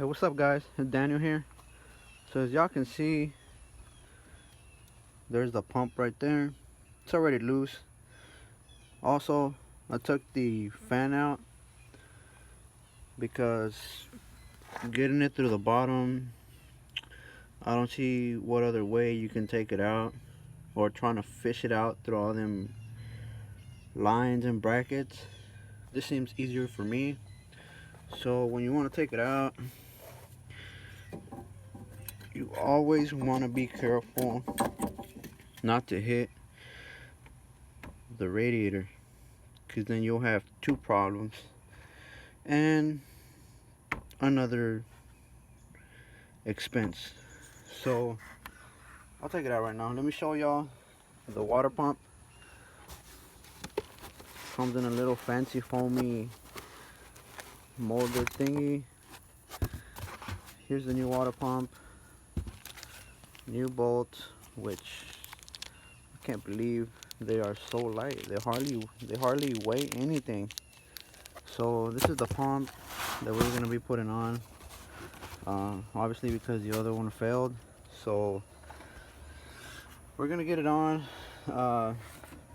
What's up, guys? It's Daniel here. So as y'all can see, there's the pump right there. It's already loose. Also, I took the fan out because getting it through the bottom, I don't see what other way you can take it out, or trying to fish it out through all them lines and brackets. This seems easier for me. So when you want to take it out, you always want to be careful not to hit the radiator, because then you'll have two problems and another expense. So I'll take it out right now. Let me show y'all the water pump. Comes in a little fancy foamy molder thingy. Here's the new water pump, new bolts, which I can't believe they are so light. They hardly weigh anything. So this is the pump that we're gonna be putting on. Obviously because the other one failed, so we're gonna get it on,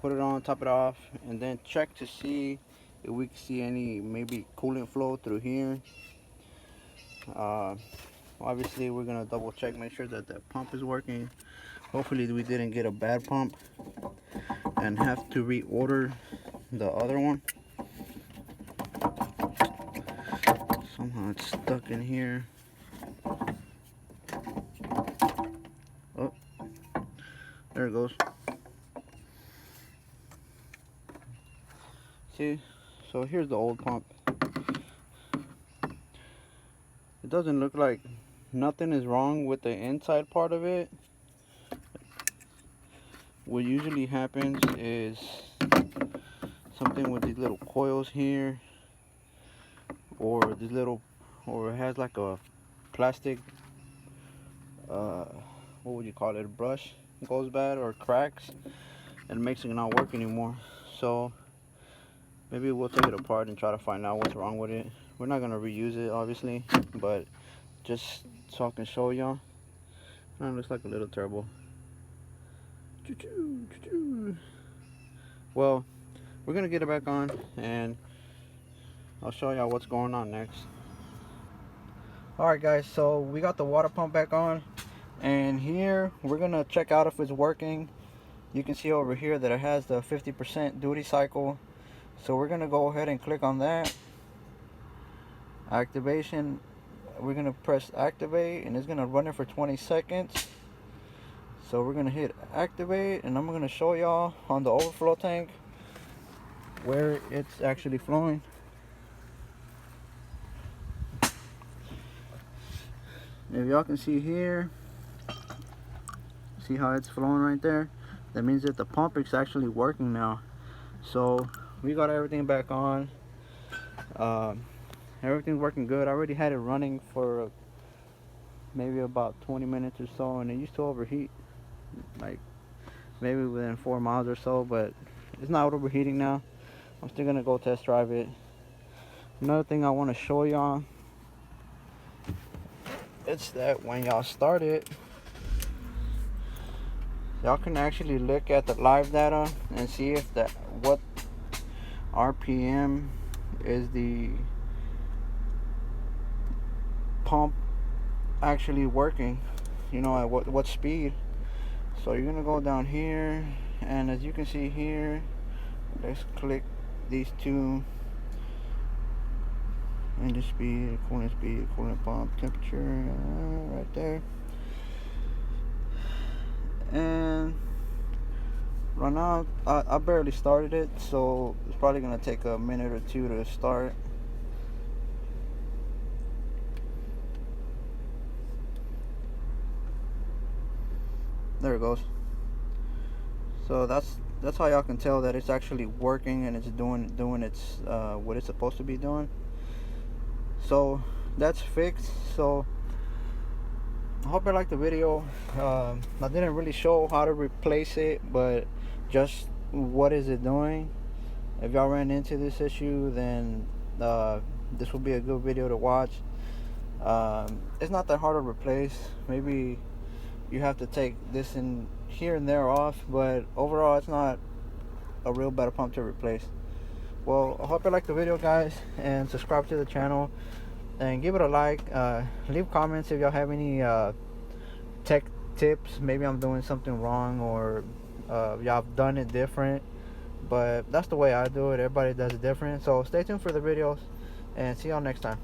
put it on, top it off, and then check to see if we can see any maybe coolant flow through here. Obviously we're gonna double check, make sure that the pump is working. Hopefully we didn't get a bad pump and have to reorder the other one. Somehow it's stuck in here. Oh, there it goes. See, so here's the old pump. It doesn't look like nothing is wrong with the inside part of it. What usually happens is something with these little coils here, or this little, or it has like a plastic, what would you call it, a brush goes bad or cracks and makes it not work anymore. So maybe we'll take it apart and try to find out what's wrong with it. We're not gonna reuse it obviously, but just so I can show y'all. It looks like a little turbo. Well, we're gonna get it back on and I'll show y'all what's going on next. Alright guys, so we got the water pump back on, and here we're gonna check out if it's working. You can see over here that it has the 50% duty cycle, so we're gonna go ahead and click on that. Activation, we're gonna press activate and it's gonna run it for 20 seconds. So we're gonna hit activate and I'm gonna show y'all on the overflow tank where it's actually flowing. If y'all can see here, see how it's flowing right there? That means that the pump is actually working now. So we got everything back on. Everything's working good. I already had it running for maybe about 20 minutes or so, and it used to overheat like maybe within 4 miles or so, but it's not overheating now. I'm still gonna go test drive it. Another thing I want to show y'all, it's that when y'all start it, y'all can actually look at the live data and see if that what RPM is the pump actually working, you know, at what speed. So you're gonna go down here, and as you can see here, let's click these two: engine speed, coolant pump temperature, right there. And right now I barely started it, so it's probably gonna take a minute or two to start. There it goes. So that's how y'all can tell that it's actually working and it's doing its what it's supposed to be doing. So that's fixed. So I hope you liked the video. I didn't really show how to replace it, but just what is it doing. If y'all ran into this issue, then this will be a good video to watch. It's not that hard to replace. Maybe you have to take this in here and there off, but overall it's not a real better pump to replace. Well, I hope you liked the video, guys, and subscribe to the channel and give it a like. Leave comments if y'all have any tech tips. Maybe I'm doing something wrong, or y'all have done it different, but that's the way I do it. Everybody does it different. So stay tuned for the videos and see y'all next time.